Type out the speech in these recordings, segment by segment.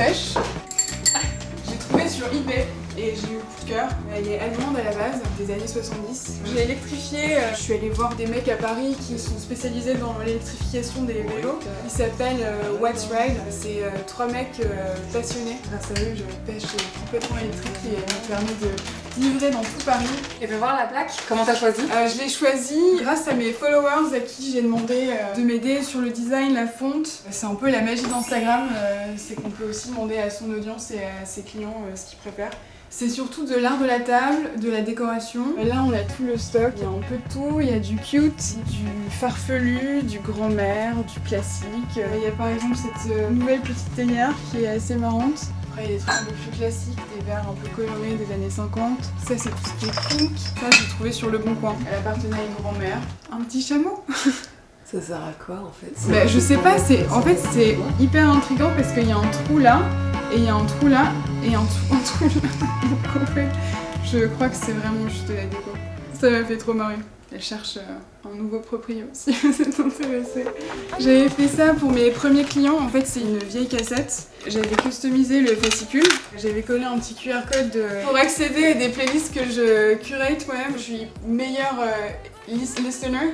pêche. J'ai trouvé sur eBay et j'ai eu coup de cœur. Elle est allemande à la base, des années 70. J'ai électrifié, je suis allée voir des mecs à Paris qui sont spécialisés dans l'électrification des vélos. Ils s'appellent What's Ride, c'est 3 mecs passionnés. Grâce à eux, je pêche complètement électrique et me permet de livrer dans tout Paris. Et fais voir la plaque, comment t'as choisi? Je l'ai choisie grâce à mes followers à qui j'ai demandé de m'aider sur le design, la fonte. C'est un peu la magie d'Instagram, c'est qu'on peut aussi demander à son audience et à ses clients ce qu'ils préfèrent. C'est surtout de l'art de la table, de la décoration. Là, on a tout le stock. Il y a un peu de tout. Il y a du cute, du farfelu, du grand-mère, du classique. Il y a par exemple cette nouvelle petite théière qui est assez marrante. Après, il y a des trucs un peu plus classiques, des verres un peu colorés des années 50. Ça, c'est tout ce qui est pink. Ça, j'ai trouvé sur Le Bon Coin. Elle appartenait à une grand-mère. Un petit chameau. Ça sert à quoi en fait? Bah, je sais pas, en fait c'est hyper intriguant parce qu'il y a un trou là, et il y a un trou là, et un trou là. Donc en fait, je crois que c'est vraiment juste de la déco. Ça m'a fait trop marrer. Elle cherche un nouveau proprio si vous êtes intéressé. J'avais fait ça pour mes premiers clients, en fait c'est une vieille cassette. J'avais customisé le fascicule, j'avais collé un petit QR code pour accéder à des playlists que je curate moi-même. Je suis meilleure listener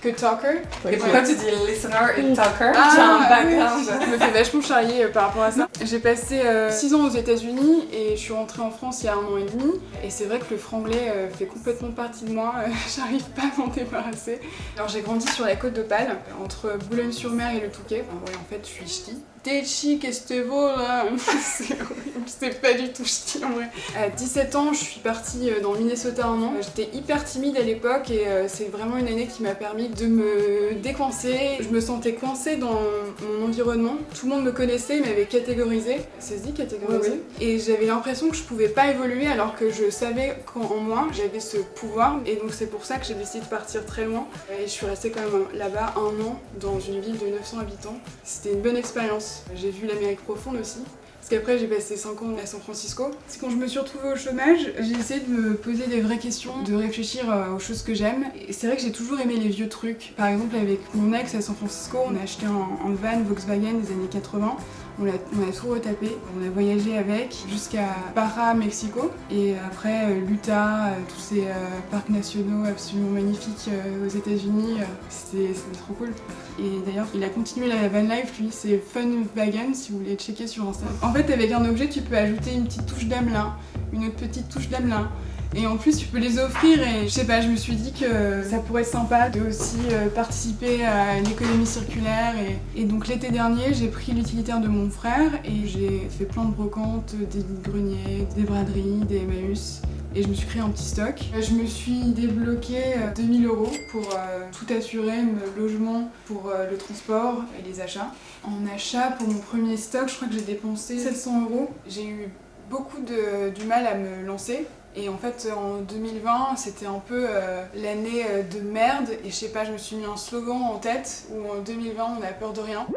que talker. Et pourquoi tu dis listener et talker? Ah, j'ai un background. Je me fais vachement charrier par rapport à ça. J'ai passé 6 ans aux États-Unis et je suis rentrée en France il y a 1 an et demi. Et c'est vrai que le franglais fait complètement partie de moi. J'arrive pas à m'en débarrasser. Alors j'ai grandi sur la côte d'Opale, entre Boulogne-sur-Mer et le Touquet. Enfin, ouais, en fait, je suis ch'ti. T'es chic, qu'est-ce que vaut là? C'est horrible, c'est pas du tout ch'ti en vrai. À 17 ans, je suis partie dans le Minnesota 1 an. J'étais hyper timide à l'époque et c'est vraiment une année qui m'a permis de me décoincer. Je me sentais coincée dans mon environnement. Tout le monde me connaissait, m'avait catégorisée. Ça se dit catégoriser? Oui. Et j'avais l'impression que je pouvais pas évoluer alors que je savais qu'en moi j'avais ce pouvoir. Et donc c'est pour ça que j'ai décidé de partir très loin. Et je suis restée quand même là-bas 1 an dans une ville de 900 habitants. C'était une bonne expérience. J'ai vu l'Amérique profonde aussi. Parce qu'après j'ai passé 5 ans à San Francisco. C'est quand je me suis retrouvée au chômage, j'ai essayé de me poser des vraies questions, de réfléchir aux choses que j'aime. Et c'est vrai que j'ai toujours aimé les vieux trucs. Par exemple avec mon ex à San Francisco, on a acheté un van Volkswagen des années 80. On a tout retapé, on a voyagé avec jusqu'à Para, Mexico, et après l'Utah, tous ces parcs nationaux absolument magnifiques aux États-Unis, c'était trop cool. Et d'ailleurs, il a continué la van life, lui, c'est Funwagen si vous voulez checker sur Instagram. En fait, avec un objet, tu peux ajouter une petite touche d'âme là, une autre petite touche d'âme là. Et en plus tu peux les offrir et je sais pas, je me suis dit que ça pourrait être sympa de aussi participer à l'économie circulaire et donc l'été dernier j'ai pris l'utilitaire de mon frère et j'ai fait plein de brocantes, des greniers, des braderies, des Emmaüs et je me suis créé un petit stock. Je me suis débloqué 2000 € pour tout assurer, le logement, pour le transport et les achats. En achat pour mon premier stock, je crois que j'ai dépensé 700 €. J'ai eu beaucoup du mal à me lancer. Et en fait en 2020 c'était un peu l'année de merde et je sais pas, je me suis mis un slogan en tête où en 2020 on a peur de rien.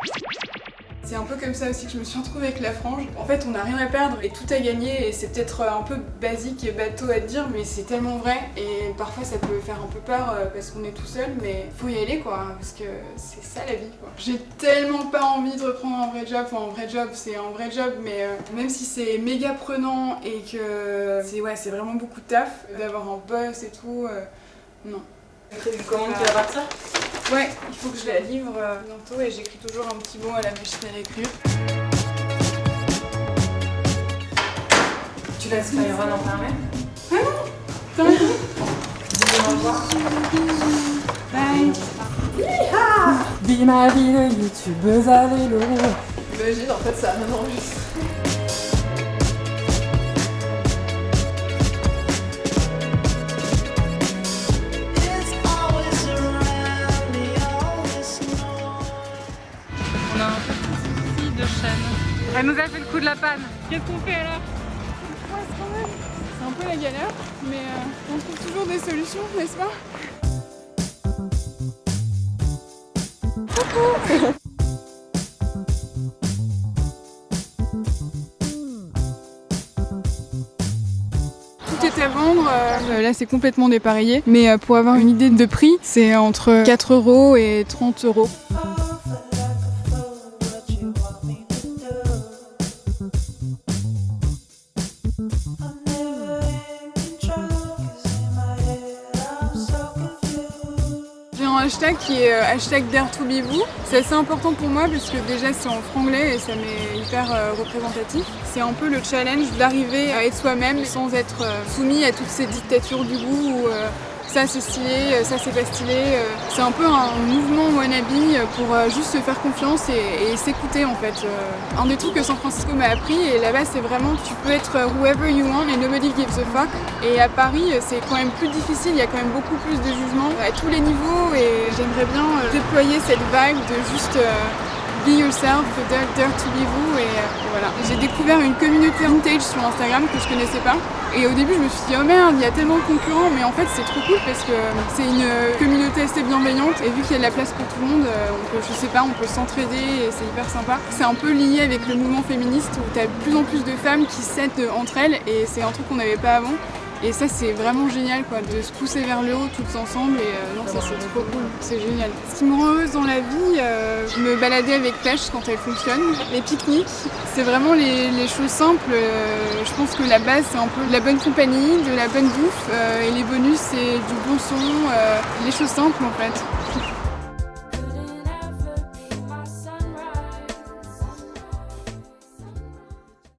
C'est un peu comme ça aussi que je me suis retrouvée avec la frange. En fait on n'a rien à perdre et tout à gagner et c'est peut-être un peu basique et bateau à dire mais c'est tellement vrai et parfois ça peut faire un peu peur parce qu'on est tout seul mais faut y aller quoi parce que c'est ça la vie quoi. J'ai tellement pas envie de reprendre un vrai job, enfin un vrai job c'est un vrai job mais même si c'est méga prenant et que c'est vraiment beaucoup de taf d'avoir un boss et tout, non. Tu commandes qui va partir? Ouais, il faut que je la livre bientôt et j'écris toujours un petit mot à la machine à l'écrire. Tu laisses Myron enfermer? Ah non! T'as raison! Dis-moi au revoir. Bye! Be ma vie de youtubeuse à vélo. Imagine, en fait ça a rien enregistré. Elle nous a fait le coup de la panne. Qu'est-ce qu'on fait alors? C'est un peu la galère, mais on trouve toujours des solutions, n'est-ce pas? Coucou! Tout est à vendre, là c'est complètement dépareillé, mais pour avoir une idée de prix, c'est entre 4 € et 30 €. un hashtag qui est hashtag Dare to be vous. C'est assez important pour moi parce que déjà c'est en franglais et ça m'est hyper représentatif. C'est un peu le challenge d'arriver à être soi-même sans être soumis à toutes ces dictatures du goût où ça c'est stylé, ça c'est pas stylé. C'est un peu un mouvement wannabe pour juste se faire confiance et s'écouter en fait. Un des trucs que San Francisco m'a appris et là-bas c'est vraiment que tu peux être whoever you want et nobody gives a fuck. Et à Paris c'est quand même plus difficile, il y a quand même beaucoup plus de jugements à tous les niveaux et j'aimerais bien déployer cette vibe de juste be yourself, dare to be vous et voilà. J'ai découvert une communauté vintage sur Instagram que je connaissais pas et au début je me suis dit oh merde il y a tellement de concurrents mais en fait c'est trop cool parce que c'est une communauté assez bienveillante et vu qu'il y a de la place pour tout le monde, on peut s'entraider et c'est hyper sympa. C'est un peu lié avec le mouvement féministe où tu as de plus en plus de femmes qui s'aident entre elles et c'est un truc qu'on n'avait pas avant. Et ça c'est vraiment génial quoi, de se pousser vers le haut toutes ensemble et non ça c'est trop cool, c'est génial. Ce qui me rend heureuse dans la vie, me balader avec Pêche quand elle fonctionne, les pique-niques, c'est vraiment les choses simples. Je pense que la base c'est un peu de la bonne compagnie, de la bonne bouffe et les bonus c'est du bon son, les choses simples en fait.